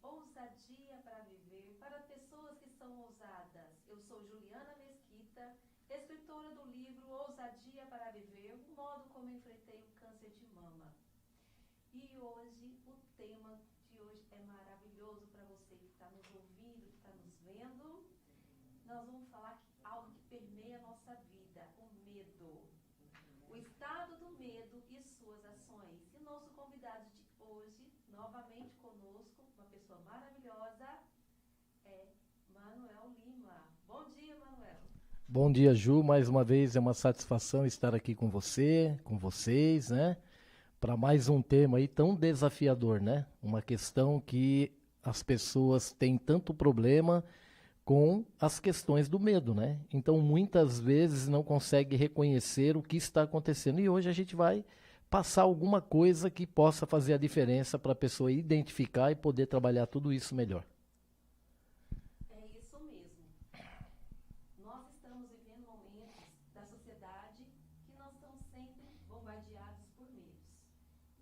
Ousadia para viver, para pessoas que são ousadas. Eu sou Juliana Mesquita, escritora do livro Ousadia para Viver, o modo como enfrentei o câncer de mama. E hoje, o tema de hoje é maravilhoso para você que está nos ouvindo, que está nos vendo. Nós vamos falar algo que permeia a nossa vida, o medo. O estado do medo e suas ações. E nosso convidado de hoje, novamente conosco, uma pessoa maravilhosa, é Manuel Lima. Bom dia, Manuel. Bom dia, Ju. Mais uma vez é uma satisfação estar aqui com você, com vocês, né? Para mais um tema aí tão desafiador, né? Uma questão que as pessoas têm tanto problema com as questões do medo, né? Então, muitas vezes não consegue reconhecer o que está acontecendo. E hoje a gente vai passar alguma coisa que possa fazer a diferença para a pessoa identificar e poder trabalhar tudo isso melhor. É isso mesmo. Nós estamos vivendo momentos da sociedade que nós estamos sempre bombardeados por medos.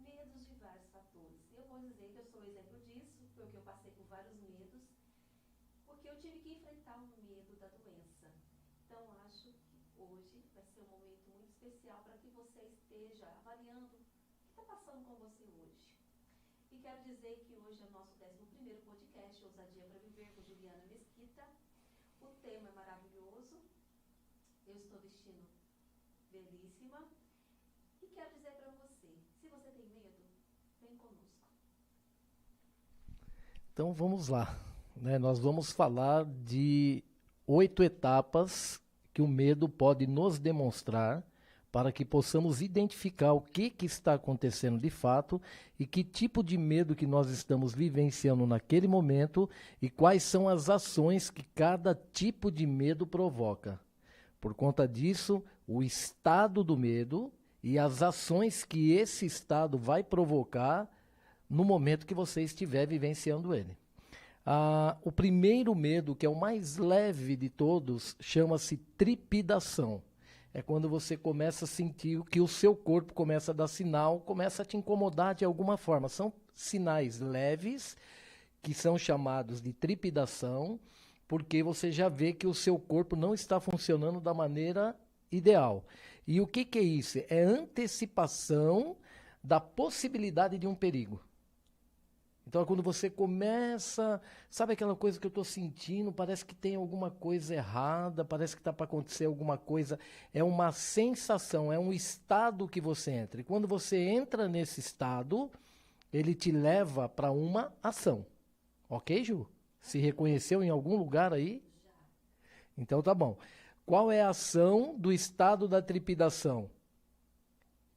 Medos de vários fatores. Eu vou dizer que eu sou exemplo disso, porque eu passei por vários medos, porque eu tive que enfrentar o medo da doença. Então, acho que hoje vai ser um momento muito especial para que você esteja avaliando o que está passando com você hoje. E quero dizer que hoje é o nosso 11º podcast, Ousadia para Viver, com Juliana Mesquita. O tema é maravilhoso. Eu estou vestindo belíssima. E quero dizer para você, se você tem medo, vem conosco. Então vamos lá, né? Nós vamos falar de 8 etapas que o medo pode nos demonstrar para que possamos identificar o que está acontecendo de fato e que tipo de medo que nós estamos vivenciando naquele momento e quais são as ações que cada tipo de medo provoca. Por conta disso, o estado do medo e as ações que esse estado vai provocar no momento que você estiver vivenciando ele. O primeiro medo, que é o mais leve de todos, chama-se trepidação. É quando você começa a sentir que o seu corpo começa a dar sinal, começa a te incomodar de alguma forma. São sinais leves, que são chamados de trepidação, porque você já vê que o seu corpo não está funcionando da maneira ideal. E o que é isso? É antecipação da possibilidade de um perigo. Então, quando você começa, sabe aquela coisa que eu estou sentindo, parece que tem alguma coisa errada, parece que está para acontecer alguma coisa, é uma sensação, é um estado que você entra. E quando você entra nesse estado, ele te leva para uma ação. Ok, Ju? Se reconheceu em algum lugar aí? Então tá bom. Qual é a ação do estado da trepidação?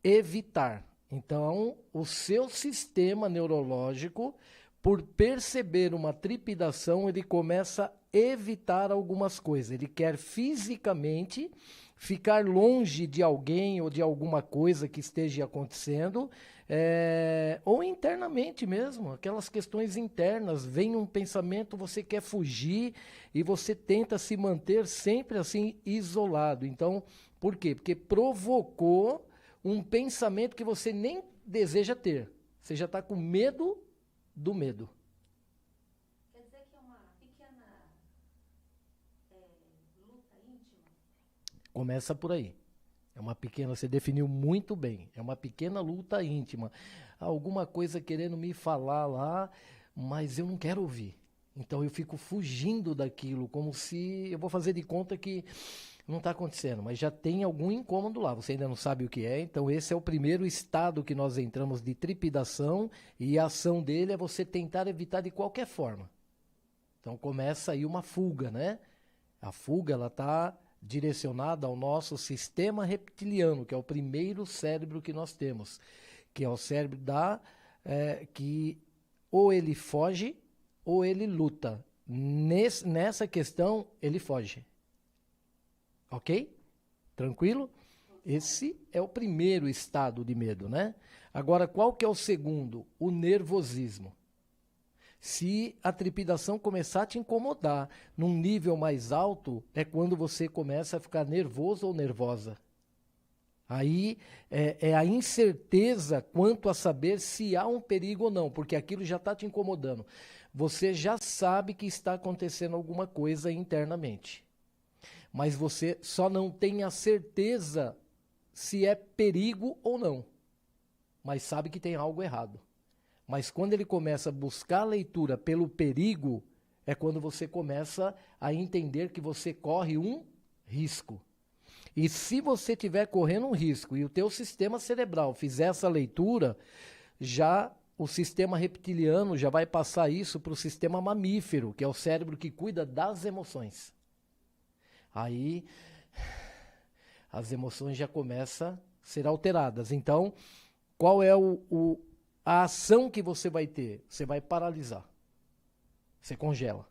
Evitar. Então, o seu sistema neurológico, por perceber uma trepidação, ele começa a evitar algumas coisas. Ele quer fisicamente ficar longe de alguém ou de alguma coisa que esteja acontecendo, ou internamente mesmo, aquelas questões internas. Vem um pensamento, você quer fugir e você tenta se manter sempre assim isolado. Então, por quê? Porque provocou um pensamento que você nem deseja ter. Você já está com medo do medo. Quer dizer que é uma pequena luta íntima? Começa por aí. É uma pequena, você definiu muito bem. É uma pequena luta íntima. Alguma coisa querendo me falar lá, mas eu não quero ouvir. Então eu fico fugindo daquilo, como se eu vou fazer de conta que não está acontecendo, mas já tem algum incômodo lá, você ainda não sabe o que é, então esse é o primeiro estado que nós entramos de trepidação e a ação dele é você tentar evitar de qualquer forma. Então começa aí uma fuga, né? A fuga, ela está direcionada ao nosso sistema reptiliano, que é o primeiro cérebro que nós temos, que é o cérebro que ou ele foge ou ele luta. Nessa questão, ele foge. Ok? Tranquilo? Esse é o primeiro estado de medo, né? Agora, qual que é o segundo? O nervosismo. Se a trepidação começar a te incomodar num nível mais alto, é quando você começa a ficar nervoso ou nervosa. Aí é a incerteza quanto a saber se há um perigo ou não, porque aquilo já está te incomodando. você já sabe que está acontecendo alguma coisa internamente. Mas você só não tem a certeza se é perigo ou não. Mas sabe que tem algo errado. Mas quando ele começa a buscar a leitura pelo perigo, é quando você começa a entender que você corre um risco. E se você estiver correndo um risco e o teu sistema cerebral fizer essa leitura, já o sistema reptiliano já vai passar isso para o sistema mamífero, que é o cérebro que cuida das emoções. Aí as emoções já começam a ser alteradas. Então, qual é a ação que você vai ter? Você vai paralisar. Você congela.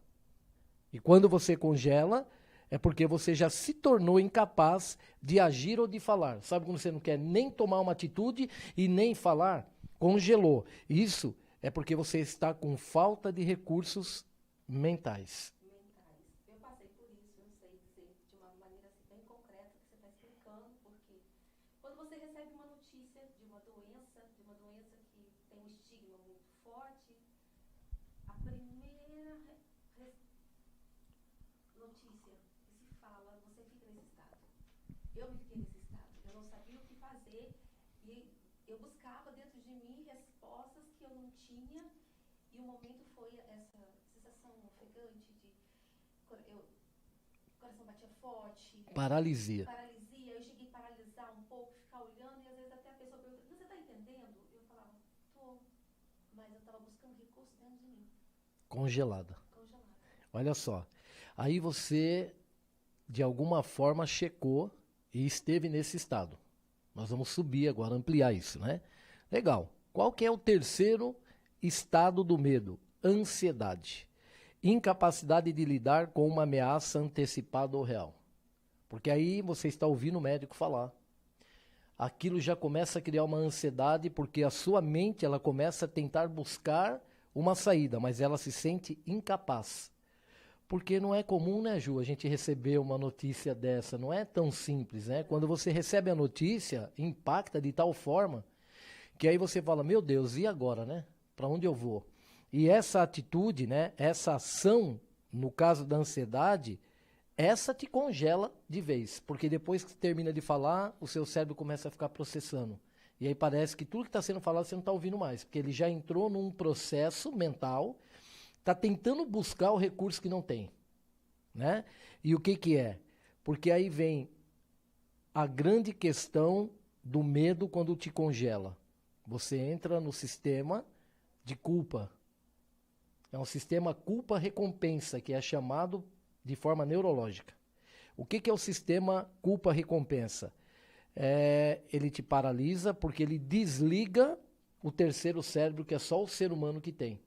E quando você congela, é porque você já se tornou incapaz de agir ou de falar. Sabe quando você não quer nem tomar uma atitude e nem falar? Congelou. Isso é porque você está com falta de recursos mentais. Eu passei por isso, eu sei dizer de uma maneira assim, bem concreta que você está explicando, porque quando você recebe uma notícia de uma doença que tem um estigma muito forte, a primeira notícia que se fala, você fica nesse estado. Eu me fiquei nesse estado, eu não sabia o que fazer e eu buscava dentro de mim respostas que eu não tinha e o momento foi essa sensação ofegante de coração batia forte. Paralisia. Eu cheguei a paralisar um pouco, ficar olhando e às vezes até a pessoa pergunta, você está entendendo? Eu falava, tô, mas eu estava buscando recurso dentro de mim. Congelada. Olha só. Aí você, de alguma forma, checou e esteve nesse estado. Nós vamos subir agora, ampliar isso, né? Legal. Qual que é o terceiro estado do medo? Ansiedade. Incapacidade de lidar com uma ameaça antecipada ou real. Porque aí você está ouvindo o médico falar. Aquilo já começa a criar uma ansiedade porque a sua mente ela começa a tentar buscar uma saída, mas ela se sente incapaz. Porque não é comum, né, Ju, a gente receber uma notícia dessa, não é tão simples, né? Quando você recebe a notícia, impacta de tal forma que aí você fala, meu Deus, e agora, né? Para onde eu vou? E essa atitude, né, essa ação, no caso da ansiedade, essa te congela de vez, porque depois que você termina de falar, o seu cérebro começa a ficar processando. E aí parece que tudo que está sendo falado você não está ouvindo mais, porque ele já entrou num processo mental, está tentando buscar o recurso que não tem, né? E o que que é? Porque aí vem a grande questão do medo quando te congela. Você entra no sistema de culpa. É um sistema culpa-recompensa, que é chamado de forma neurológica. O que que é o sistema culpa-recompensa? Ele te paralisa porque ele desliga o terceiro cérebro, que é só o ser humano que tem.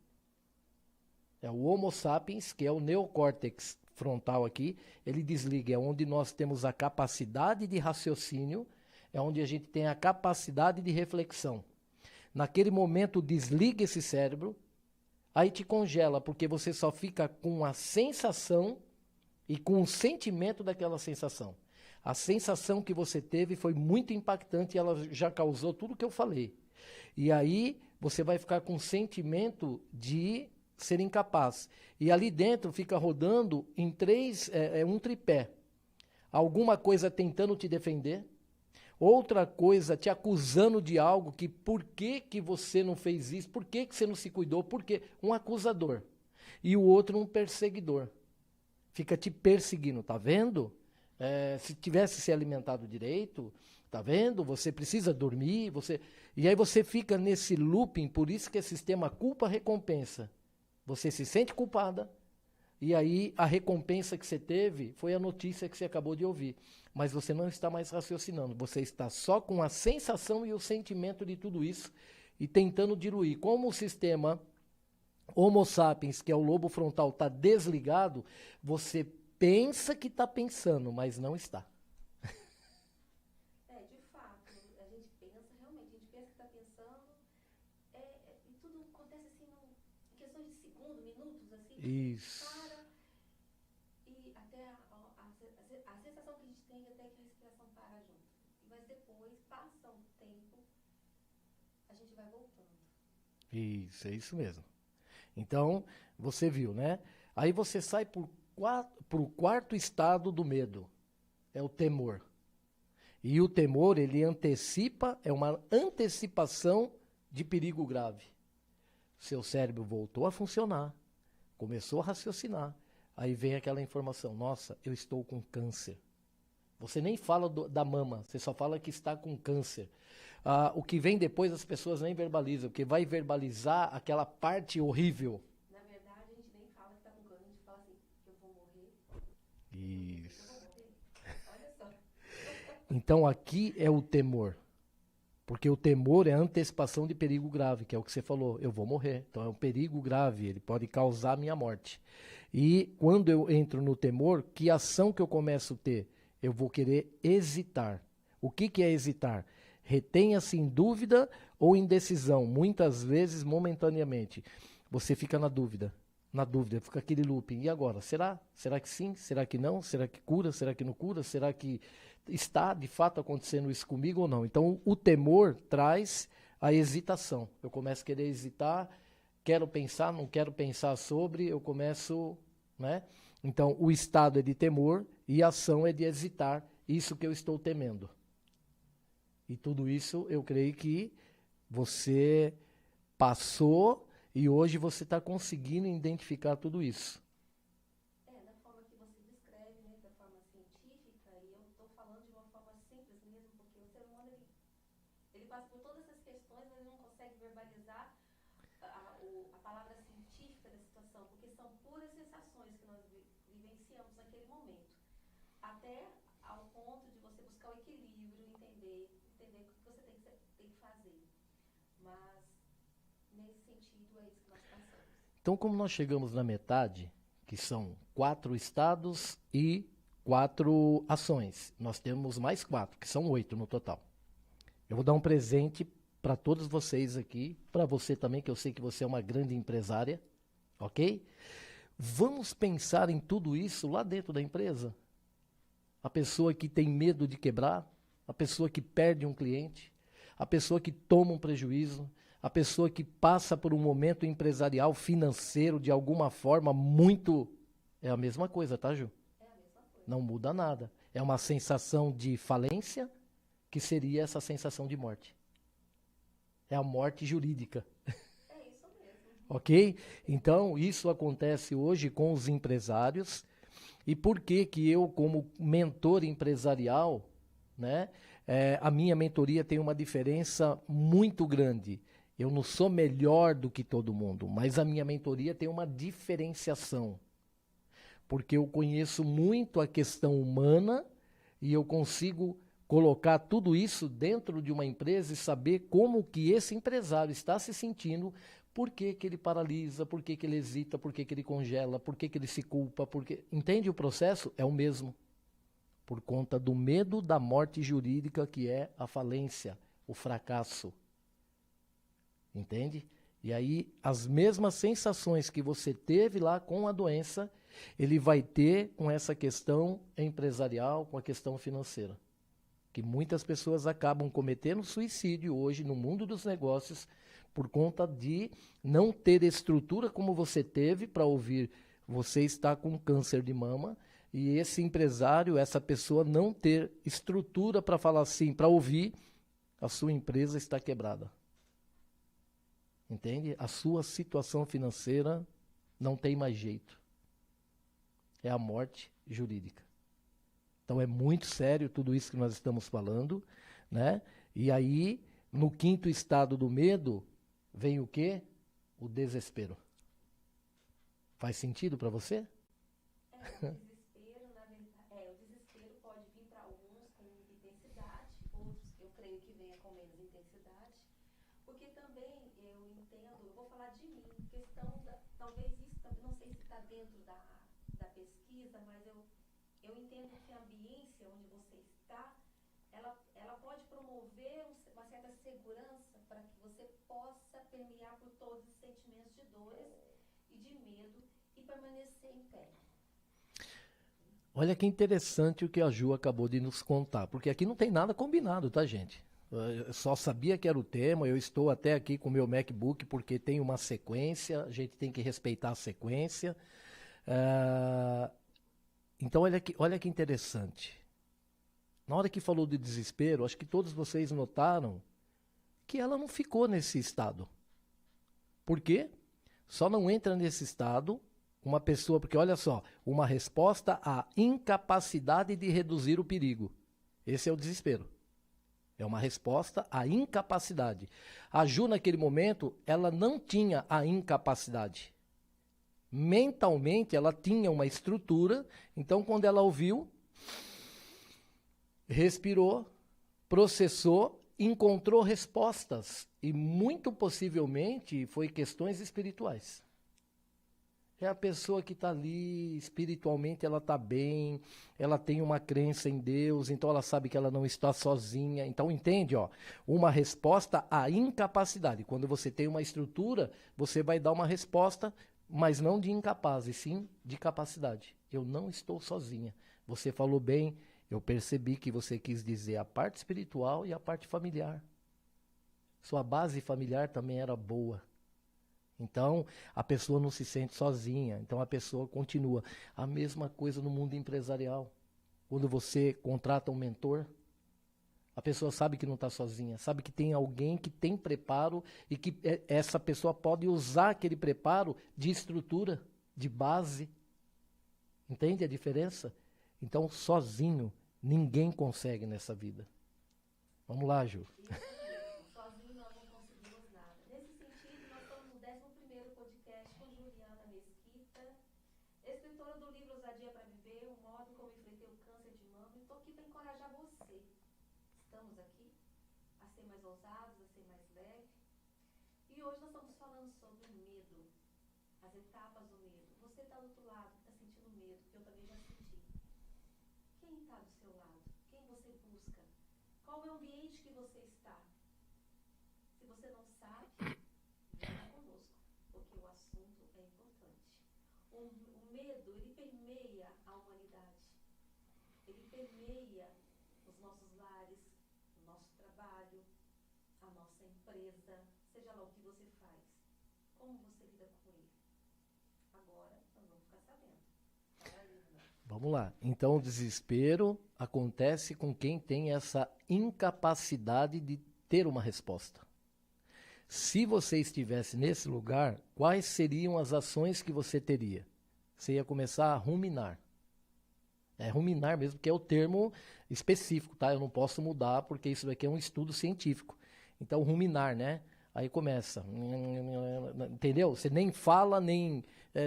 É o Homo sapiens, que é o neocórtex frontal aqui, ele desliga, é onde nós temos a capacidade de raciocínio, é onde a gente tem a capacidade de reflexão. Naquele momento desliga esse cérebro, aí te congela, porque você só fica com a sensação e com o sentimento daquela sensação. A sensação que você teve foi muito impactante e ela já causou tudo o que eu falei. E aí você vai ficar com o sentimento de ser incapaz. E ali dentro fica rodando em um tripé. Alguma coisa tentando te defender, outra coisa te acusando de algo, que por que você não fez isso, por que você não se cuidou, por quê? Um acusador. E o outro um perseguidor. Fica te perseguindo, tá vendo? Se tivesse se alimentado direito, tá vendo? Você precisa dormir, e aí você fica nesse looping, por isso que é sistema culpa-recompensa. Você se sente culpada, e aí a recompensa que você teve foi a notícia que você acabou de ouvir. Mas você não está mais raciocinando, você está só com a sensação e o sentimento de tudo isso e tentando diluir. Como o sistema Homo sapiens, que é o lobo frontal, está desligado, você pensa que está pensando, mas não está. De fato, a gente pensa realmente, a gente pensa que está pensando, e tudo acontece assim, em questões de segundos, minutos, assim. Isso. Para, e até a sensação que a gente tem até que a respiração para junto. Mas depois, passa um tempo, a gente vai voltando. Isso, é isso mesmo. Então, você viu, né? Aí você sai para o quarto estado do medo, é o temor. E o temor, ele antecipa, é uma antecipação de perigo grave. Seu cérebro voltou a funcionar, começou a raciocinar. Aí vem aquela informação, nossa, eu estou com câncer. Você nem fala da mama, você só fala que está com câncer. O que vem depois as pessoas nem verbalizam, porque vai verbalizar aquela parte horrível. Na verdade, a gente nem fala que está com câncer, a gente fala assim, eu vou morrer. Isso. Eu vou morrer. Olha só. Então aqui é o temor. Porque o temor é a antecipação de perigo grave, que é o que você falou, eu vou morrer. Então é um perigo grave, ele pode causar a minha morte. E quando eu entro no temor, que ação que eu começo a ter? Eu vou querer hesitar. O que é hesitar? Retenha-se em dúvida ou indecisão, muitas vezes momentaneamente. Você fica na dúvida, fica aquele looping. E agora? Será? Será que sim? Será que não? Será que cura? Será que não cura? Será que está de fato acontecendo isso comigo ou não? Então o temor traz a hesitação. Eu começo a querer hesitar, quero pensar, não quero pensar sobre, eu começo, né? Então o estado é de temor e a ação é de hesitar, isso que eu estou temendo. E tudo isso eu creio que você passou e hoje você está conseguindo identificar tudo isso. Da forma que você descreve, né, da forma científica, e eu estou falando de uma forma simples mesmo, porque o ser humano, ele passa por todas essas questões, mas ele não consegue verbalizar a palavra científica da situação, porque são puras sensações que nós vivenciamos naquele momento. Até ao ponto de você buscar o equilíbrio, entender o que você tem que fazer. Mas, nesse sentido, é isso que nós passamos. Então, como nós chegamos na metade, que são 4 estados e 4 ações, nós temos mais 4, que são 8 no total. Eu vou dar um presente para todos vocês aqui, para você também, que eu sei que você é uma grande empresária, ok? Vamos pensar em tudo isso lá dentro da empresa. A pessoa que tem medo de quebrar, a pessoa que perde um cliente, a pessoa que toma um prejuízo, a pessoa que passa por um momento empresarial, financeiro, de alguma forma, muito... É a mesma coisa, tá, Ju? É a mesma coisa. Não muda nada. É uma sensação de falência, que seria essa sensação de morte. É a morte jurídica. É isso mesmo. Ok? Então, isso acontece hoje com os empresários. E por que que eu, como mentor empresarial, né, a minha mentoria tem uma diferença muito grande. Eu não sou melhor do que todo mundo, mas a minha mentoria tem uma diferenciação. Porque eu conheço muito a questão humana e eu consigo colocar tudo isso dentro de uma empresa e saber como que esse empresário está se sentindo, por que que ele paralisa, por que que ele hesita, por que que ele congela, por que que ele se culpa, porque... Entende o processo? É o mesmo. Por conta do medo da morte jurídica, que é a falência, o fracasso. Entende? E aí, as mesmas sensações que você teve lá com a doença, ele vai ter com essa questão empresarial, com a questão financeira. Que muitas pessoas acabam cometendo suicídio hoje no mundo dos negócios por conta de não ter estrutura como você teve para ouvir, você está com câncer de mama, e esse empresário, essa pessoa não ter estrutura para falar assim, para ouvir, a sua empresa está quebrada. Entende? A sua situação financeira não tem mais jeito. É a morte jurídica. Então é muito sério tudo isso que nós estamos falando, né? E aí, no quinto estado do medo, vem o quê? O desespero. Faz sentido para você? O desespero pode vir para alguns com intensidade, outros eu creio que venha com menos intensidade, porque também eu entendo, eu vou falar de mim, talvez isso, não sei se está dentro da pesquisa, mas eu entendo que a ambiência onde você está, ela pode promover uma certa segurança para que você possa permear por todos os sentimentos de dores e de medo e permanecer em pé. Olha que interessante o que a Ju acabou de nos contar, porque aqui não tem nada combinado, tá, gente? Eu só sabia que era o tema, eu estou até aqui com o meu MacBook porque tem uma sequência, a gente tem que respeitar a sequência. Então, olha que interessante. Na hora que falou de desespero, acho que todos vocês notaram que ela não ficou nesse estado. Por quê? Só não entra nesse estado uma pessoa, porque olha só, uma resposta à incapacidade de reduzir o perigo. Esse é o desespero. É uma resposta à incapacidade. A Ju, naquele momento, ela não tinha a incapacidade. Mentalmente, ela tinha uma estrutura, então quando ela ouviu, respirou, processou, encontrou respostas e muito possivelmente foi questões espirituais. É a pessoa que está ali, espiritualmente ela está bem, ela tem uma crença em Deus, então ela sabe que ela não está sozinha. Então entende, ó, uma resposta à incapacidade. Quando você tem uma estrutura, você vai dar uma resposta, mas não de incapaz, e sim de capacidade. Eu não estou sozinha. Você falou bem, eu percebi que você quis dizer a parte espiritual e a parte familiar. Sua base familiar também era boa. Então, a pessoa não se sente sozinha. Então, a pessoa continua. A mesma coisa no mundo empresarial. Quando você contrata um mentor, a pessoa sabe que não está sozinha. Sabe que tem alguém que tem preparo e que essa pessoa pode usar aquele preparo de estrutura, de base. Entende a diferença? Então, sozinho, ninguém consegue nessa vida. Vamos lá, Ju. Sozinho nós não conseguimos nada. Nesse sentido, nós estamos no 11º podcast com Juliana Mesquita, escritora do livro Ousadia para Viver, o modo como enfrentei o câncer de mama. E estou aqui para encorajar você. Estamos aqui a ser mais ousados, a ser mais leve. E hoje nós estamos falando sobre o medo, as etapas do medo. Você está do outro lado, está sentindo medo, que eu também já senti. Quem está do seu lado? Quem você busca? Qual é o ambiente que você está? Se você não sabe, venha conosco, porque o assunto é importante. O medo, ele permeia a humanidade. Ele permeia os nossos lares, o nosso trabalho, a nossa empresa, seja lá o que você faz. Como você lida com ele? Agora, nós vamos ficar sabendo. Vamos lá. Então, o desespero acontece com quem tem essa incapacidade de ter uma resposta. Se você estivesse nesse lugar, quais seriam as ações que você teria? Você ia começar a ruminar. É ruminar mesmo, que é o termo específico, tá? Eu não posso mudar, porque isso daqui é um estudo científico. Então, ruminar, né? Aí começa. Entendeu? Você nem fala, nem...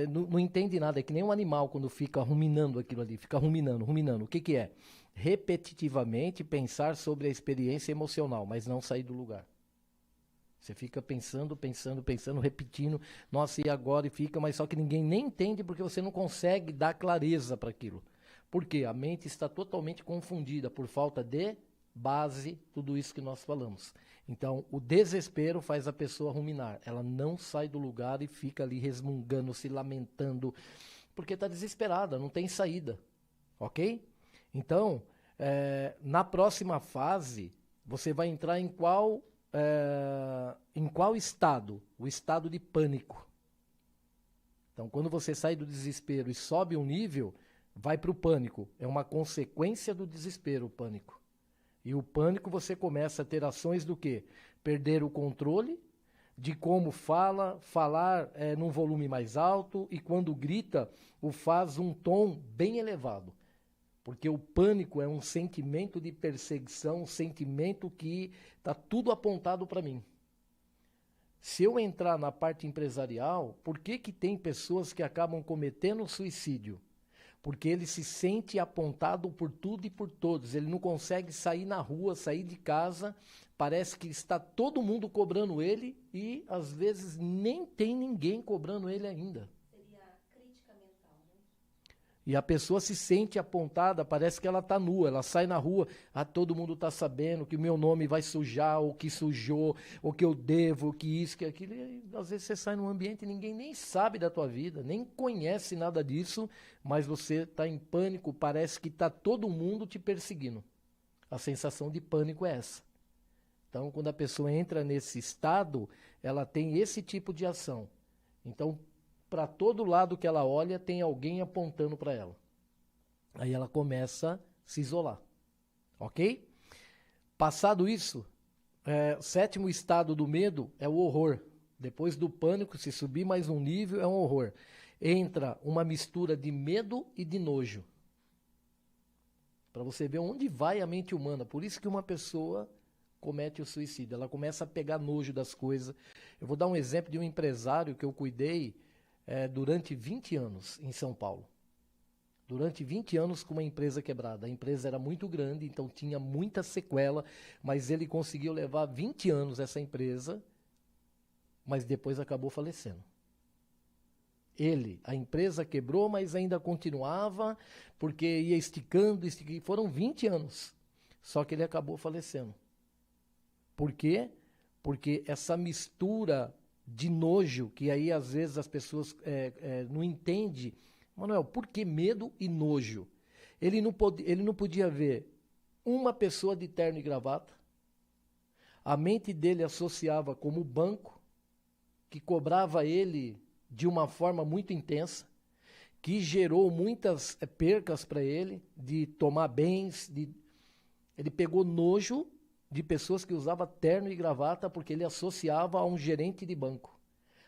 não entende nada. É que nem um animal quando fica ruminando aquilo ali. Fica ruminando, ruminando. O que que é? Repetitivamente pensar sobre a experiência emocional, mas não sair do lugar. Você fica pensando, pensando, pensando, repetindo. Nossa, e agora? E fica, mas só que ninguém nem entende porque você não consegue dar clareza para aquilo. Por quê? A mente está totalmente confundida por falta de base, tudo isso que nós falamos. Então, o desespero faz a pessoa ruminar. Ela não sai do lugar e fica ali resmungando, se lamentando, porque está desesperada, não tem saída. Ok? Então, na próxima fase, você vai entrar em qual estado? O estado de pânico. Então, quando você sai do desespero e sobe um nível, vai para o pânico. É uma consequência do desespero, o pânico. E o pânico você começa a ter ações do quê? Perder o controle de como falar num volume mais alto e quando grita, o faz um tom bem elevado. Porque o pânico é um sentimento de perseguição, um sentimento que está tudo apontado para mim. Se eu entrar na parte empresarial, por que que tem pessoas que acabam cometendo suicídio? Porque ele se sente apontado por tudo e por todos. Ele não consegue sair na rua, sair de casa. Parece que está todo mundo cobrando ele e, às vezes, nem tem ninguém cobrando ele ainda. Seria crítica mental, né? E a pessoa se sente apontada, parece que ela está nua. Ela sai na rua, todo mundo está sabendo que o meu nome vai sujar, ou que sujou, ou que eu devo, que isso, que aquilo. E, às vezes você sai num ambiente e ninguém nem sabe da tua vida, nem conhece nada disso, mas você está em pânico, parece que está todo mundo te perseguindo. A sensação de pânico é essa. Então, quando a pessoa entra nesse estado, ela tem esse tipo de ação. Então, para todo lado que ela olha, tem alguém apontando para ela. Aí ela começa a se isolar. Ok? Passado isso, o sétimo estado do medo é o horror. Depois do pânico, se subir mais um nível, é um horror. Entra uma mistura de medo e de nojo. Para você ver onde vai a mente humana. Por isso que uma pessoa comete o suicídio. Ela começa a pegar nojo das coisas. Eu vou dar um exemplo de um empresário que eu cuidei durante 20 anos em São Paulo. Durante 20 anos com uma empresa quebrada. A empresa era muito grande, então tinha muita sequela, mas ele conseguiu levar 20 anos essa empresa, mas depois acabou falecendo. A empresa quebrou, mas ainda continuava, porque ia esticando, foram 20 anos. Só que ele acabou falecendo. Por quê? Porque essa mistura de nojo, que aí às vezes as pessoas não entendem. Manuel, por que medo e nojo? Ele não podia ver uma pessoa de terno e gravata. A mente dele associava como banco, que cobrava ele de uma forma muito intensa, que gerou muitas percas para ele, de tomar bens. Ele pegou nojo de pessoas que usavam terno e gravata porque ele associava a um gerente de banco.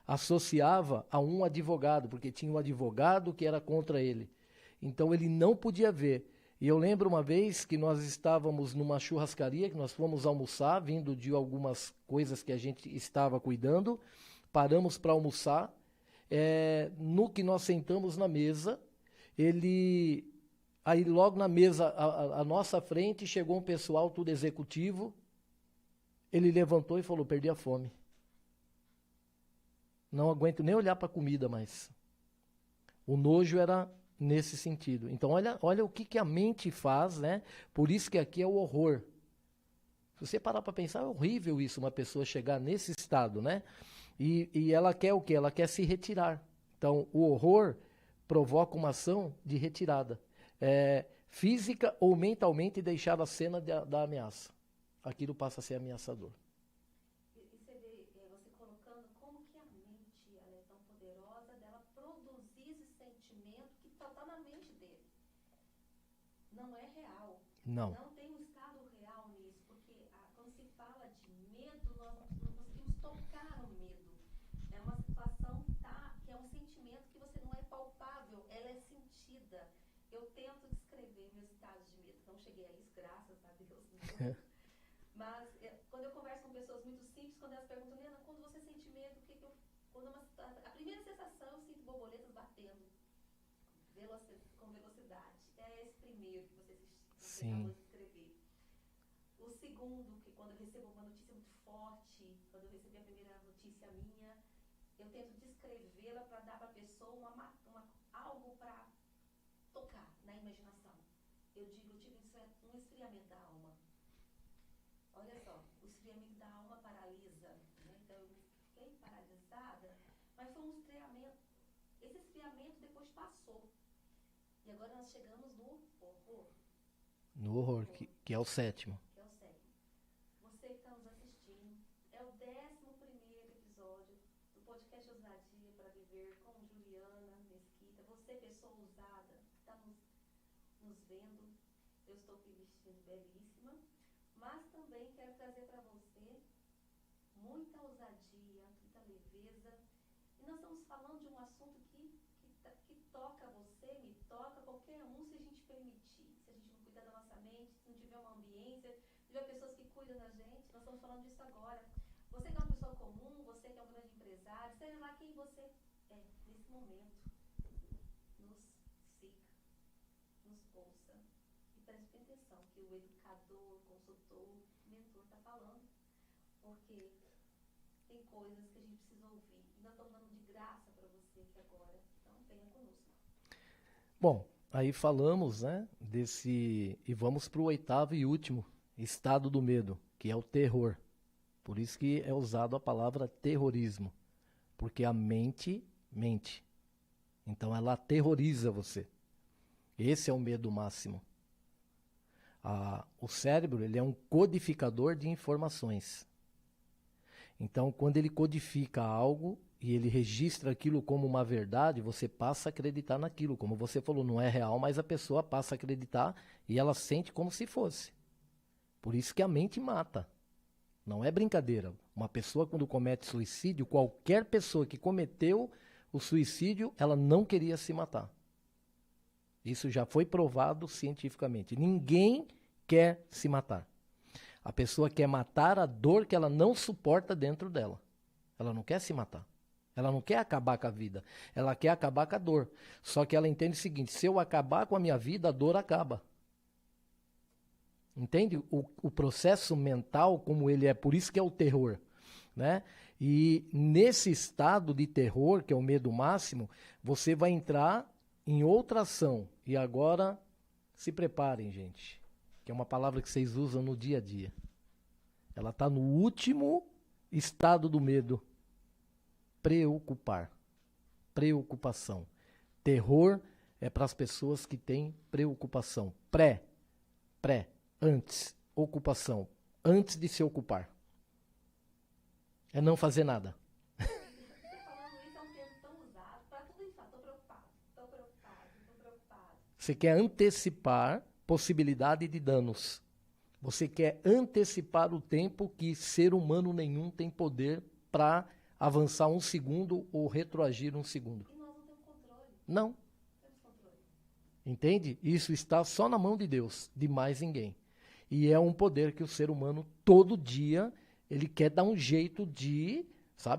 Associava a um advogado, porque tinha um advogado que era contra ele. Então ele não podia ver. E eu lembro uma vez que nós estávamos numa churrascaria, que nós fomos almoçar, vindo de algumas coisas que a gente estava cuidando, paramos para almoçar. No que nós sentamos na mesa, aí logo na mesa, à nossa frente, chegou um pessoal, tudo executivo, ele levantou e falou, perdi a fome. Não aguento nem olhar para a comida mais. O nojo era nesse sentido. Então, olha o que a mente faz, né? Por isso que aqui é o horror. Se você parar para pensar, é horrível isso, uma pessoa chegar nesse estado, né? E ela quer o quê? Ela quer se retirar. Então, o horror provoca uma ação de retirada. Física ou mentalmente deixar a cena da ameaça. Aquilo passa a ser ameaçador. E você vê, você colocando como que a mente ela é tão poderosa dela produzir esse sentimento que só está na mente dele. Não é real. Não. Não tem um estado real nisso, porque quando se fala de medo, nós não conseguimos tocar no medo. É uma situação que é um sentimento que você não é palpável, ela é sentida. Eu tento descrever meus estados de medo. Não cheguei a isso, graças a Deus. Mas quando eu converso com pessoas muito simples, quando elas perguntam, Lena, quando você sente medo, a primeira sensação eu sinto borboletas batendo com velocidade. É esse primeiro que você acabou de descrever. O segundo, que quando eu recebo uma notícia muito forte, quando eu recebi a primeira notícia minha, eu tento descrevê-la para dar para a pessoa algo para tocar na imaginação. Eu tive um esfriamento da alma. Olha só, o esfriamento da alma paralisa, né? Então eu fiquei paralisada, mas foi um esfriamento. Esse esfriamento depois passou. E agora nós chegamos no horror. No horror, que é o sétimo. Que é o sétimo. Você que está nos assistindo, é o 11º episódio do podcast Ousadia para Viver com Juliana Mesquita. Você, pessoa ousada, que está nos vendo, eu estou aqui vestindo belíssima. Mas também quero trazer para você muita ousadia, muita leveza. E nós estamos falando de um assunto que toca você, me toca, qualquer um, se a gente permitir. Se a gente não cuidar da nossa mente, se não tiver uma ambiência, se tiver pessoas que cuidam da gente, nós estamos falando disso agora. Você que é uma pessoa comum, você que é um grande empresário, seja lá quem você é nesse momento, nos siga, nos ouça. E preste atenção que o educador, consultor, mentor está falando, porque tem coisas que a gente precisa ouvir. E nós estamos dando de graça para você aqui agora. Então, venha conosco. Bom, aí falamos, né, e vamos para o 8º e último estado do medo, que é o terror. Por isso que é usado a palavra terrorismo, porque a mente mente. Então ela aterroriza você. Esse é o medo máximo. O cérebro, ele é um codificador de informações. Então, quando ele codifica algo e ele registra aquilo como uma verdade, você passa a acreditar naquilo. Como você falou, não é real, mas a pessoa passa a acreditar e ela sente como se fosse. Por isso que a mente mata. Não é brincadeira. Uma pessoa, quando comete suicídio, qualquer pessoa que cometeu o suicídio, ela não queria se matar. Isso já foi provado cientificamente. Ninguém quer se matar. A pessoa quer matar a dor que ela não suporta dentro dela. Ela não quer se matar. Ela não quer acabar com a vida. Ela quer acabar com a dor. Só que ela entende o seguinte: se eu acabar com a minha vida, a dor acaba. Entende o processo mental como ele é? Por isso que é o terror, né? E nesse estado de terror, que é o medo máximo, você vai entrar em outra ação. E agora, se preparem, gente, que é uma palavra que vocês usam no dia a dia. Ela está no último estado do medo. Preocupar. Preocupação. Terror é para as pessoas que têm preocupação. Antes, ocupação, antes de se ocupar. É não fazer nada. Você falando isso é um termo tão usado para tudo isso. Estou preocupado, estou preocupado, estou preocupado. Você quer antecipar possibilidade de danos. Você quer antecipar o tempo que ser humano nenhum tem poder para avançar um segundo ou retroagir um segundo. E nós não temos controle. Não. Temos controle. Entende? Isso está só na mão de Deus, de mais ninguém. E é um poder que o ser humano, todo dia, ele quer dar um jeito de,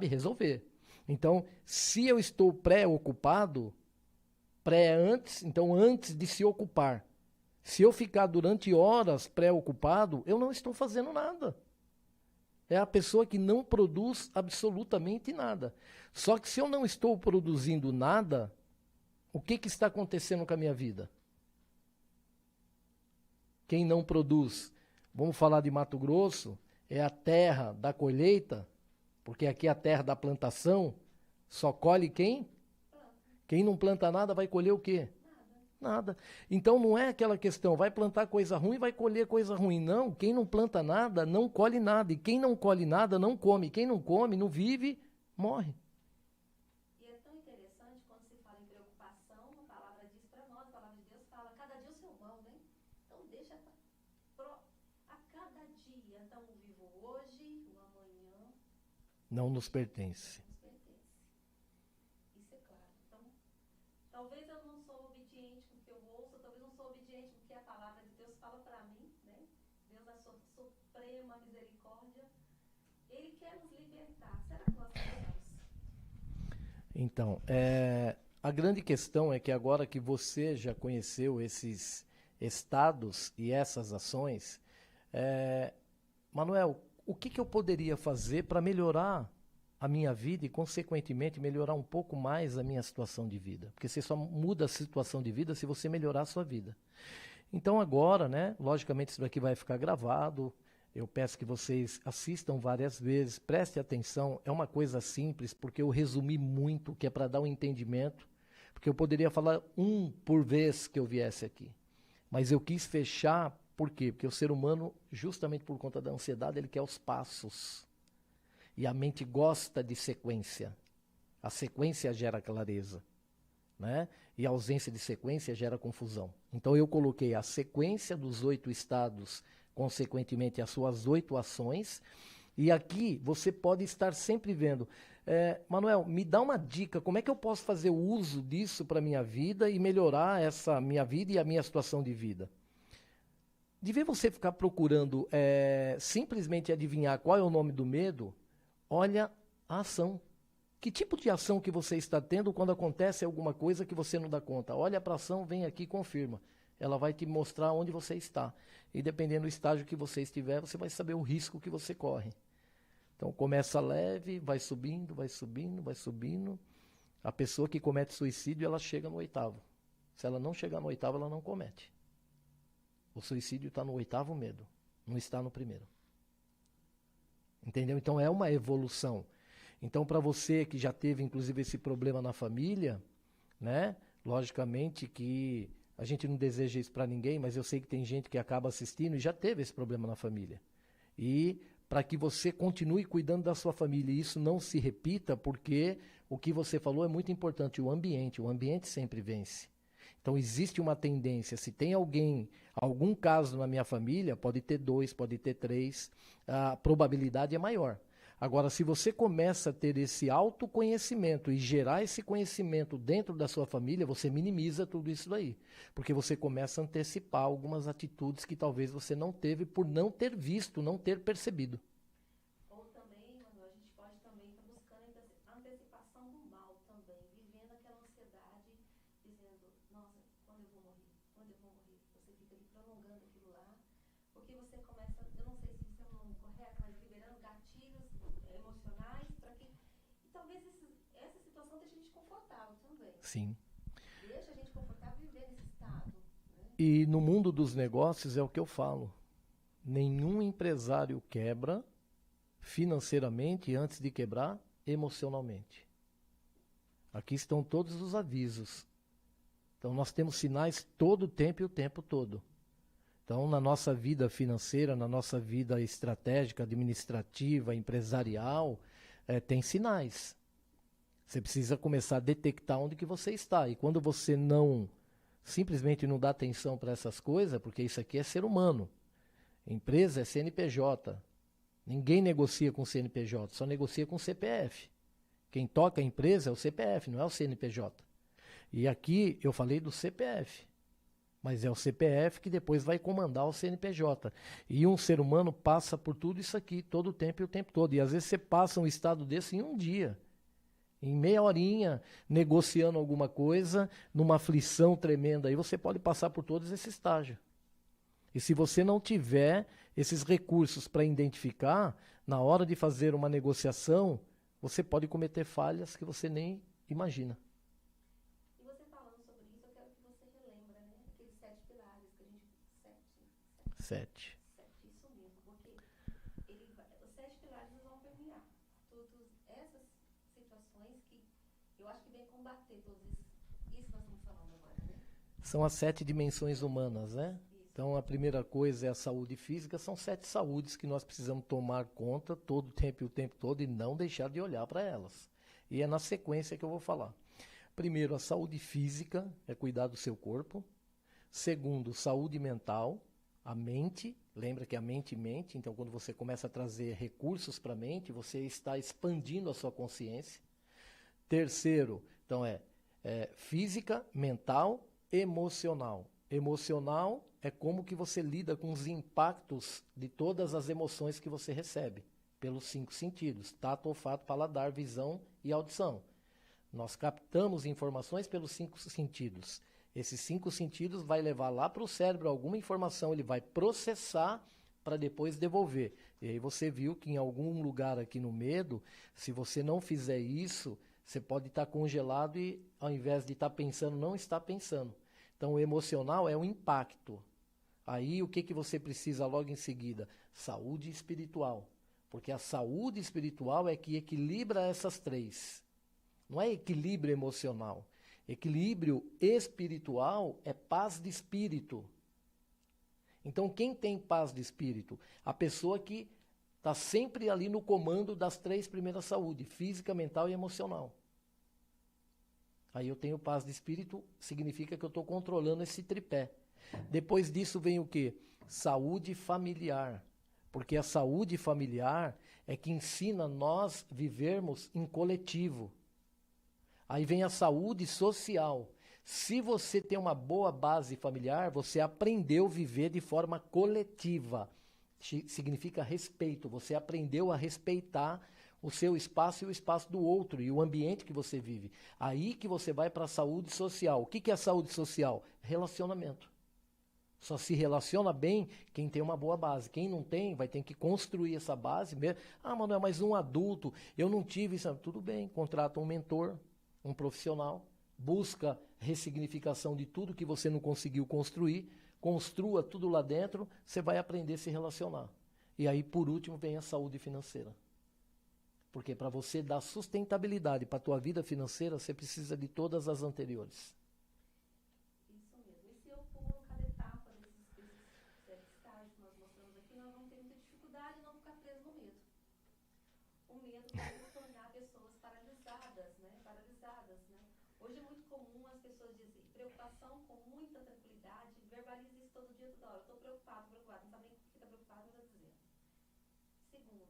resolver. Então, se eu estou pré-ocupado, antes, então antes de se ocupar, se eu ficar durante horas pré-ocupado, eu não estou fazendo nada. É a pessoa que não produz absolutamente nada. Só que se eu não estou produzindo nada, o que está acontecendo com a minha vida? Quem não produz, vamos falar de Mato Grosso, é a terra da colheita, porque aqui é a terra da plantação, só colhe quem? Quem não planta nada vai colher o quê? Nada. Então não é aquela questão, vai plantar coisa ruim, vai colher coisa ruim. Não, quem não planta nada, não colhe nada. E quem não colhe nada, não come. Quem não come, não vive, morre. E é tão interessante quando se fala em preocupação, a palavra diz para nós, a palavra de Deus fala, cada dia o seu mal, né? Então deixa a cada dia. Então o vivo hoje, o amanhã Não nos pertence. nos pertence. Isso é claro. Então, talvez eu não sou obediente com o que eu ouço, talvez eu não sou obediente com o que a palavra de Deus fala para mim, né? Deus, na sua suprema misericórdia, Ele quer nos libertar. Será que nós queremos? Então, a grande questão é que agora que você já conheceu esses estados e essas ações, Manuel, o que eu poderia fazer para melhorar a minha vida e, consequentemente, melhorar um pouco mais a minha situação de vida? Porque você só muda a situação de vida se você melhorar a sua vida. Então agora, né, logicamente isso daqui vai ficar gravado, eu peço que vocês assistam várias vezes, preste atenção, é uma coisa simples, porque eu resumi muito, que é para dar um entendimento, porque eu poderia falar um por vez que eu viesse aqui, mas eu quis fechar, por quê? Porque o ser humano, justamente por conta da ansiedade, ele quer os passos, e a mente gosta de sequência, a sequência gera clareza, né? E a ausência de sequência gera confusão. Então eu coloquei a sequência dos 8 estados, consequentemente as suas 8 ações, e aqui você pode estar sempre vendo, Manuel, me dá uma dica, como é que eu posso fazer uso disso para a minha vida e melhorar essa minha vida e a minha situação de vida? De ver você ficar procurando simplesmente adivinhar qual é o nome do medo, olha a ação. Que tipo de ação que você está tendo quando acontece alguma coisa que você não dá conta? Olha para a ação, vem aqui e confirma. Ela vai te mostrar onde você está. E dependendo do estágio que você estiver, você vai saber o risco que você corre. Então começa leve, vai subindo, vai subindo, vai subindo. A pessoa que comete suicídio, ela chega no 8º. Se ela não chegar no 8º, ela não comete. O suicídio está no 8º medo, não está no 1º. Entendeu? Então é uma evolução. Então, para você que já teve, inclusive, esse problema na família, né? Logicamente que A gente não deseja isso para ninguém, mas eu sei que tem gente que acaba assistindo e já teve esse problema na família. E para que você continue cuidando da sua família e isso não se repita, porque o que você falou é muito importante, o ambiente sempre vence. Então existe uma tendência, se tem algum caso na minha família, pode ter 2, pode ter 3, a probabilidade é maior. Agora, se você começa a ter esse autoconhecimento e gerar esse conhecimento dentro da sua família, você minimiza tudo isso daí. Porque você começa a antecipar algumas atitudes que talvez você não teve por não ter visto, não ter percebido. Ou também, Manu, a gente pode também estar buscando a antecipação do mal também, vivendo aquela ansiedade, dizendo, nossa, quando eu vou morrer? Quando eu vou morrer? Você fica ali prolongando aquilo lá, porque você começa, eu não sei se isso é um nome correto, mas liberando gatilhos emocionais para que. E talvez essa situação deixe a gente confortável também. Sim. Deixa a gente confortável viver nesse estado. Né? E no mundo dos negócios é o que eu falo. Nenhum empresário quebra financeiramente antes de quebrar emocionalmente. Aqui estão todos os avisos. Então nós temos sinais todo o tempo e o tempo todo. Então na nossa vida financeira, na nossa vida estratégica, administrativa, empresarial, tem sinais. Você precisa começar a detectar onde que você está. E quando você simplesmente não dá atenção para essas coisas, porque isso aqui é ser humano. Empresa é CNPJ. Ninguém negocia com CNPJ, só negocia com CPF. Quem toca a empresa é o CPF, não é o CNPJ. E aqui eu falei do CPF, mas é o CPF que depois vai comandar o CNPJ. E um ser humano passa por tudo isso aqui todo o tempo e o tempo todo. E às vezes você passa um estado desse em um dia, em meia horinha, negociando alguma coisa, numa aflição tremenda. Aí você pode passar por todos esse estágio. E se você não tiver esses recursos para identificar, na hora de fazer uma negociação, você pode cometer falhas que você nem imagina. E você falando sobre isso, eu quero que você relembra, né? Aqueles 7 pilares que a gente... 7. Isso mesmo, porque os 7 pilares eles vão permear todas essas situações que eu acho que vem combater todos isso que nós estamos falando agora, né? São as 7 dimensões humanas, né? Então, a primeira coisa é a saúde física, são 7 saúdes que nós precisamos tomar conta todo o tempo todo e não deixar de olhar para elas. E é na sequência que eu vou falar. Primeiro, a saúde física, é cuidar do seu corpo. Segundo, saúde mental, a mente. Lembra que a mente mente, então quando você começa a trazer recursos para a mente, você está expandindo a sua consciência. Terceiro, então física, mental, emocional. Emocional é como que você lida com os impactos de todas as emoções que você recebe, pelos 5 sentidos, tato, olfato, paladar, visão e audição. Nós captamos informações pelos 5 sentidos. Esses 5 sentidos vai levar lá para o cérebro alguma informação, ele vai processar para depois devolver. E aí você viu que em algum lugar aqui no medo, se você não fizer isso, você pode estar congelado e ao invés de estar pensando, não está pensando. Então, o emocional é o impacto. Aí, o que você precisa logo em seguida? Saúde espiritual. Porque a saúde espiritual é que equilibra essas 3. Não é equilíbrio emocional. Equilíbrio espiritual é paz de espírito. Então, quem tem paz de espírito? A pessoa que está sempre ali no comando das 3 primeiras saúdes, física, mental e emocional. Aí eu tenho paz de espírito, significa que eu estou controlando esse tripé. Depois disso vem o quê? Saúde familiar. Porque a saúde familiar é que ensina nós vivermos em coletivo. Aí vem a saúde social. Se você tem uma boa base familiar, você aprendeu a viver de forma coletiva. Significa respeito. Você aprendeu a respeitar o seu espaço e o espaço do outro e o ambiente que você vive. Aí que você vai para a saúde social. O que é a saúde social? Relacionamento. Só se relaciona bem quem tem uma boa base. Quem não tem, vai ter que construir essa base mesmo. Ah, Manuel, mas um adulto, eu não tive isso. Tudo bem, contrata um mentor, um profissional, busca ressignificação de tudo que você não conseguiu construir, construa tudo lá dentro, você vai aprender a se relacionar. E aí, por último, vem a saúde financeira. Porque para você dar sustentabilidade para a tua vida financeira, você precisa de todas as anteriores. Isso mesmo. E se paralisadas, né? Paralisadas, né? Hoje é muito comum as pessoas dizerem preocupação com muita tranquilidade, verbaliza isso todo dia, toda hora. Eu estou preocupado, preocupado, não sabe nem o que fica preocupado, mas eu dizendo. Segundo,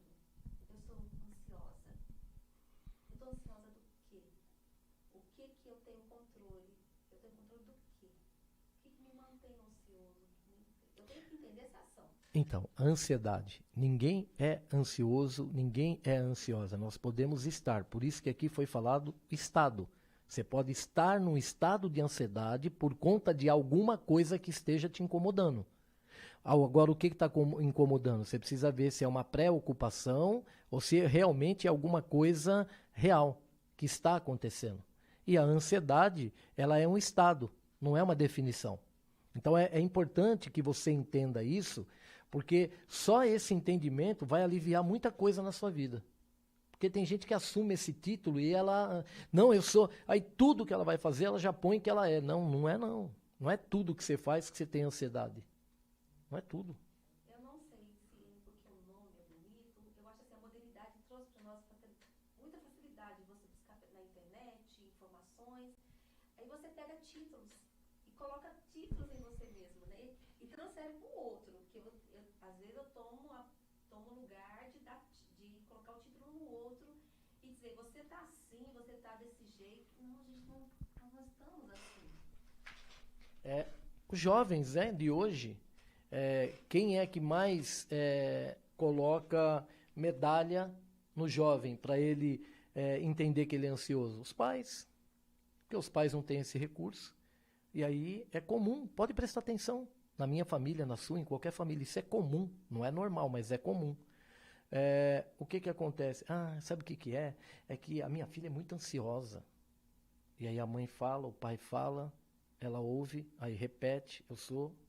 eu sou ansiosa. Eu estou ansiosa do quê? O que que eu tenho controle? Eu tenho controle do quê? O que que me mantém ansioso? Eu tenho que entender essa ação. Então, a ansiedade. Ninguém é ansioso, ninguém é ansiosa. Nós podemos estar. Por isso que aqui foi falado estado. Você pode estar num estado de ansiedade por conta de alguma coisa que esteja te incomodando. Agora, o que está incomodando? Você precisa ver se é uma preocupação ou se realmente é alguma coisa real que está acontecendo. E a ansiedade, ela é um estado, não é uma definição. Então, é importante que você entenda isso, porque só esse entendimento vai aliviar muita coisa na sua vida. Porque tem gente que assume esse título e ela... Não, eu sou... Aí tudo que ela vai fazer, ela já põe que ela é. Não, não é não. Não é tudo que você faz que você tem ansiedade. Não é tudo. Eu não sei se porque o nome é bonito, eu acho assim, a modernidade trouxe para nós muita facilidade de você buscar na internet, informações. Aí você pega títulos e coloca títulos em você mesmo, né? E transfere para o outro. Que às vezes eu tomo lugar de colocar o título no outro e dizer, você tá assim, você tá desse jeito. Não, gente, nós não estamos assim. Os jovens de hoje, quem é que mais coloca medalha no jovem para ele entender que ele é ansioso? Os pais. Porque os pais não têm esse recurso. E aí é comum, pode prestar atenção. Na minha família, na sua, em qualquer família, isso é comum. Não é normal, mas é comum. O que acontece? Sabe o que é? É que a minha filha é muito ansiosa. E aí a mãe fala, o pai fala, ela ouve, aí repete,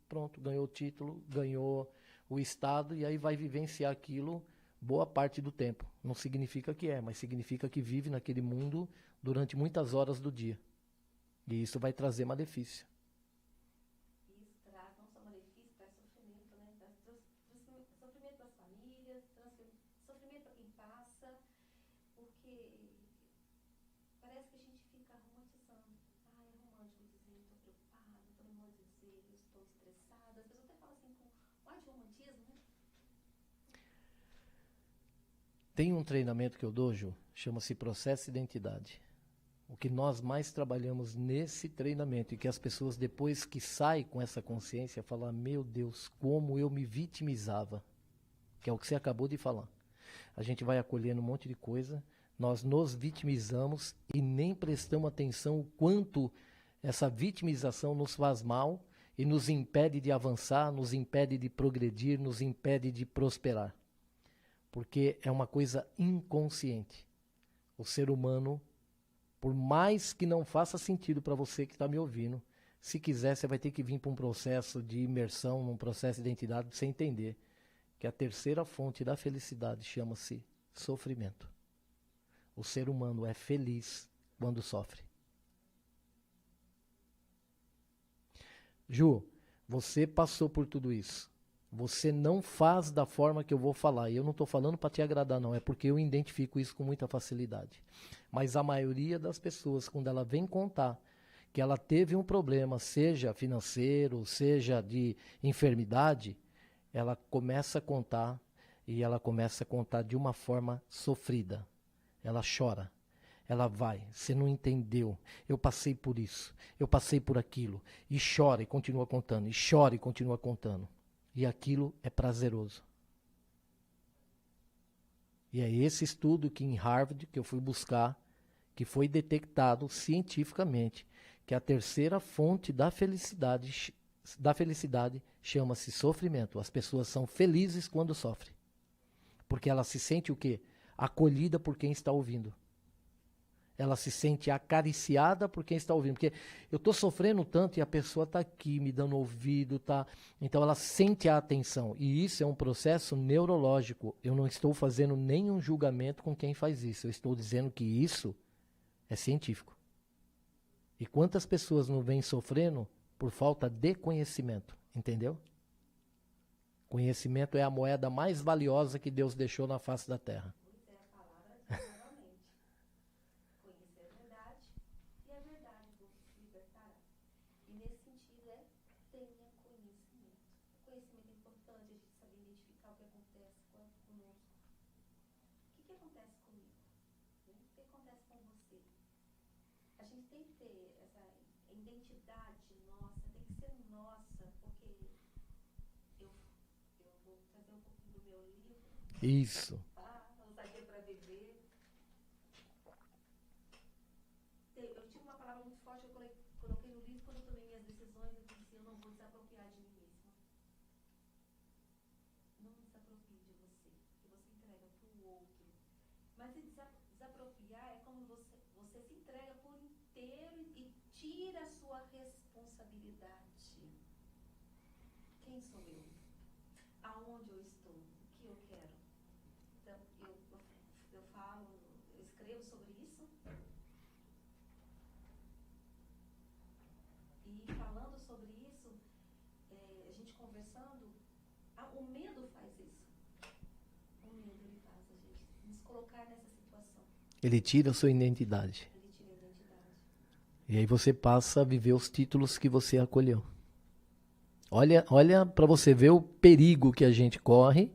pronto, ganhou o título, ganhou o estado, e aí vai vivenciar aquilo boa parte do tempo. Não significa que mas significa que vive naquele mundo durante muitas horas do dia. E isso vai trazer malefício. Isso traz não só malefício, traz sofrimento, né? Traz sofrimento das famílias, sofrimento para quem passa, porque parece que a gente fica romantizando. É romântico dizer, estou preocupada, estou romântico dizer, eu estou estressada. As pessoas até falam assim, com ar de romantismo, né? Tem um treinamento que eu dou, Ju, chama-se Processo Identidade. O que nós mais trabalhamos nesse treinamento e que as pessoas depois que saem com essa consciência falam, meu Deus, como eu me vitimizava, que é o que você acabou de falar. A gente vai acolhendo um monte de coisa, nós nos vitimizamos e nem prestamos atenção o quanto essa vitimização nos faz mal e nos impede de avançar, nos impede de progredir, nos impede de prosperar. Porque é uma coisa inconsciente. O ser humano, por mais que não faça sentido para você que está me ouvindo, se quiser, você vai ter que vir para um processo de imersão, num processo de identidade, para você entender que a terceira fonte da felicidade chama-se sofrimento. O ser humano é feliz quando sofre. Ju, você passou por tudo isso. Você não faz da forma que eu vou falar. E eu não estou falando para te agradar, não. É porque eu identifico isso com muita facilidade. Mas a maioria das pessoas, quando ela vem contar que ela teve um problema, seja financeiro, seja de enfermidade, ela começa a contar e ela começa a contar de uma forma sofrida. Ela chora. Ela vai, você não entendeu, eu passei por isso, eu passei por aquilo, e chora e continua contando, e chora e continua contando. E aquilo é prazeroso. E é esse estudo que em Harvard, que eu fui buscar, que foi detectado cientificamente, que a terceira fonte da felicidade chama-se sofrimento. As pessoas são felizes quando sofrem. Porque ela se sente o quê? Acolhida por quem está ouvindo. Ela se sente acariciada por quem está ouvindo. Porque eu estou sofrendo tanto e a pessoa está aqui me dando ouvido, tá? Então ela sente a atenção. E isso é um processo neurológico. Eu não estou fazendo nenhum julgamento com quem faz isso. Eu estou dizendo que isso é científico. E quantas pessoas não vêm sofrendo por falta de conhecimento? Entendeu? Conhecimento é a moeda mais valiosa que Deus deixou na face da terra. E nesse sentido tenha conhecimento. O conhecimento é importante, a gente saber identificar o que acontece conosco. O que acontece comigo? Né? O que acontece com você? A gente tem que ter essa identidade nossa, tem que ser nossa, porque eu vou trazer um pouquinho do meu livro. Isso. Ousadia para Viver. Eu tive uma palavra muito forte, eu coloquei no livro quando eu tomei minhas decisões, eu disse, eu não vou desapropriar de mim mesma. Não desaproprie de você, que você entrega para o outro. Mas se desapropriar é como você se entrega por inteiro e tira a sua responsabilidade. Quem sou eu? Aonde eu estou? O que eu quero? Então, eu falo, eu escrevo sobre isso. E falando sobre isso, a gente conversando, o medo faz isso. O medo, ele faz a gente nos colocar nessa situação. Ele tira a sua identidade. Ele tira a identidade. E aí você passa a viver os títulos que você acolheu. Olha para você ver o perigo que a gente corre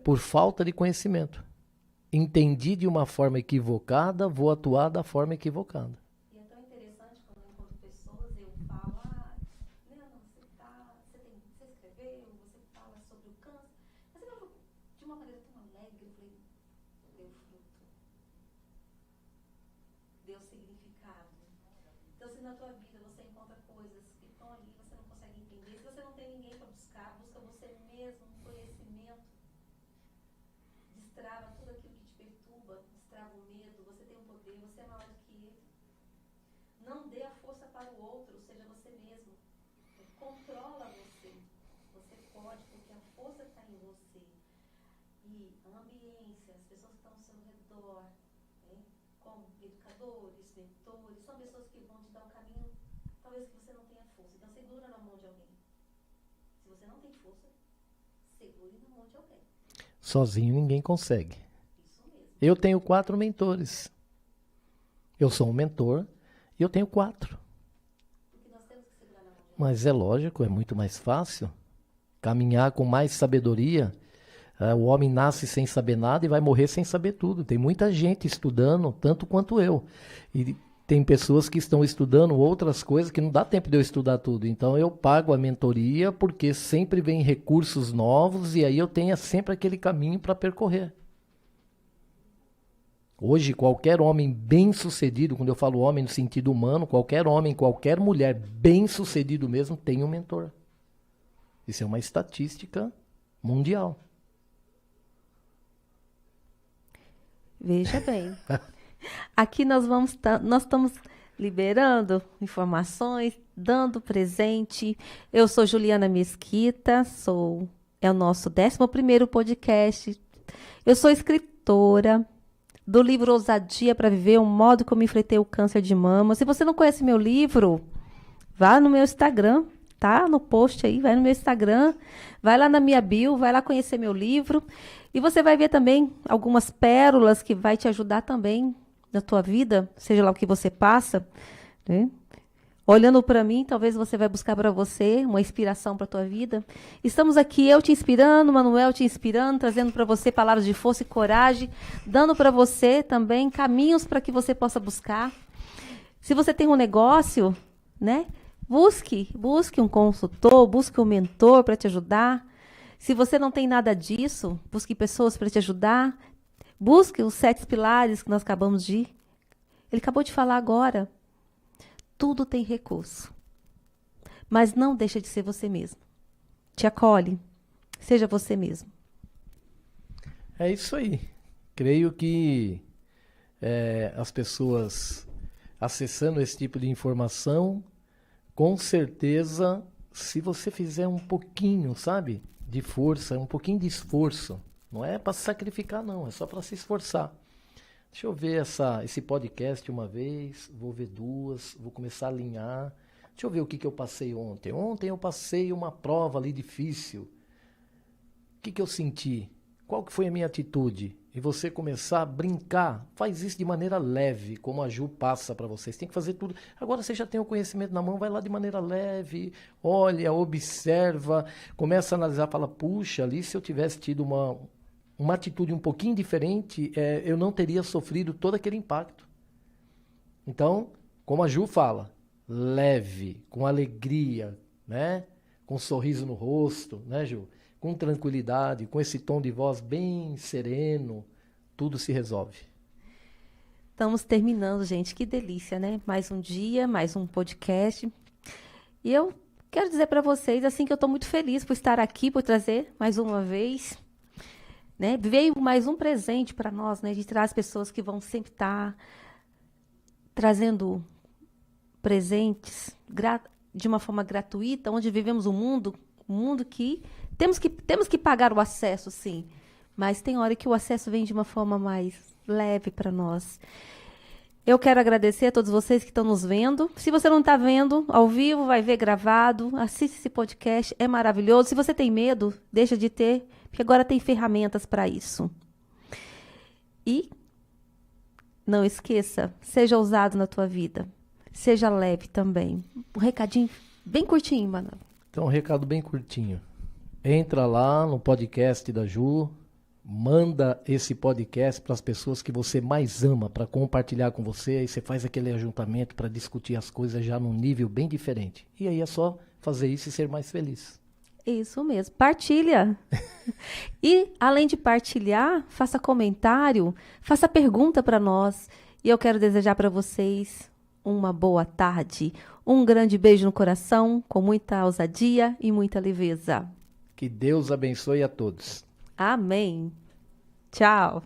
por falta de conhecimento. Entendi de uma forma equivocada, vou atuar da forma equivocada. E é tão interessante quando eu encontro pessoas, eu falo, Leandro, você escreveu, você fala sobre o câncer, mas eu de uma maneira tão alegre, eu falei, deu fruto, deu significado. Então, se na tua vida você encontra coisas que estão ali, você não consegue entender, se você não tem ninguém para buscar, busca você mesmo, um conhecimento, destrava tudo aquilo que te perturba, destrava o medo, você tem um poder, você é maior do que ele. Não dê a força para o outro, seja você mesmo. Controla você. Você pode, porque a força está em você. E a ambiência, as pessoas que estão ao seu redor, né, como educadores, mentores, são pessoas que vão te dar o caminho, talvez que você não tenha força. Então, segura na mão de alguém. Se você não tem força, segure na mão de alguém. Sozinho ninguém consegue. Isso mesmo. Eu tenho 4 mentores. Eu sou um mentor e eu tenho 4. Porque nós temos que segurar na mão de alguém. Mas é lógico, é muito mais fácil caminhar com mais sabedoria. O homem nasce sem saber nada e vai morrer sem saber tudo. Tem muita gente estudando, tanto quanto eu. E tem pessoas que estão estudando outras coisas que não dá tempo de eu estudar tudo. Então eu pago a mentoria porque sempre vem recursos novos e aí eu tenho sempre aquele caminho para percorrer. Hoje, qualquer homem bem-sucedido, quando eu falo homem no sentido humano, qualquer homem, qualquer mulher bem-sucedido mesmo tem um mentor. Isso é uma estatística mundial. Veja bem, aqui nós estamos liberando informações, dando presente. Eu sou Juliana Mesquita, é o nosso 11º podcast. Eu sou escritora do livro Ousadia para Viver, o modo como enfrentei o câncer de mama. Se você não conhece meu livro, vá no meu Instagram, tá? No post aí, vai no meu Instagram, vai lá na minha bio, vai lá conhecer meu livro. E você vai ver também algumas pérolas que vai te ajudar também na tua vida, seja lá o que você passa, né? Olhando para mim, talvez você vai buscar para você uma inspiração para a tua vida. Estamos aqui, eu te inspirando, Manuel te inspirando, trazendo para você palavras de força e coragem, dando para você também caminhos para que você possa buscar. Se você tem um negócio, né? Busque um consultor, busque um mentor para te ajudar. Se você não tem nada disso, busque pessoas para te ajudar. Busque os 7 pilares que nós acabamos de... Ele acabou de falar agora. Tudo tem recurso. Mas não deixa de ser você mesmo. Te acolhe. Seja você mesmo. É isso aí. Creio que as pessoas acessando esse tipo de informação, com certeza, se você fizer um pouquinho, sabe, de força, um pouquinho de esforço, não é para se sacrificar não, é só para se esforçar. Deixa eu ver esse podcast uma vez, vou ver 2, vou começar a alinhar. Deixa eu ver o que eu passei ontem. Ontem eu passei uma prova ali difícil. O que eu senti? Qual que foi a minha atitude? e você começar a brincar, faz isso de maneira leve, como a Ju passa para vocês. Tem que fazer tudo. Agora você já tem o conhecimento na mão, vai lá de maneira leve, olha, observa, começa a analisar, fala, puxa, ali se eu tivesse tido uma atitude um pouquinho diferente, eu não teria sofrido todo aquele impacto. Então, como a Ju fala, leve, com alegria, né? Com um sorriso no rosto, né, Ju? Com tranquilidade, com esse tom de voz bem sereno, tudo se resolve. Estamos terminando, gente. Que delícia, né? Mais um dia, mais um podcast. E eu quero dizer para vocês, assim, que eu estou muito feliz por estar aqui, por trazer mais uma vez, né? Veio mais um presente para nós, né? De trazer pessoas que vão sempre estar trazendo presentes de uma forma gratuita, onde vivemos um mundo que temos que pagar o acesso, sim. Mas tem hora que o acesso vem de uma forma mais leve para nós. Eu quero agradecer a todos vocês que estão nos vendo. Se você não está vendo ao vivo, vai ver gravado. Assiste esse podcast, é maravilhoso. Se você tem medo, deixa de ter, porque agora tem ferramentas para isso. E não esqueça, seja ousado na tua vida. Seja leve também. Um recadinho bem curtinho, Manuel. Então, um recado bem curtinho. Entra lá no podcast da Ju, manda esse podcast para as pessoas que você mais ama, para compartilhar com você, aí você faz aquele ajuntamento para discutir as coisas já num nível bem diferente. E aí é só fazer isso e ser mais feliz. Isso mesmo, partilha. E, além de partilhar, faça comentário, faça pergunta para nós. E eu quero desejar para vocês uma boa tarde, um grande beijo no coração, com muita ousadia e muita leveza. Que Deus abençoe a todos. Amém. Tchau.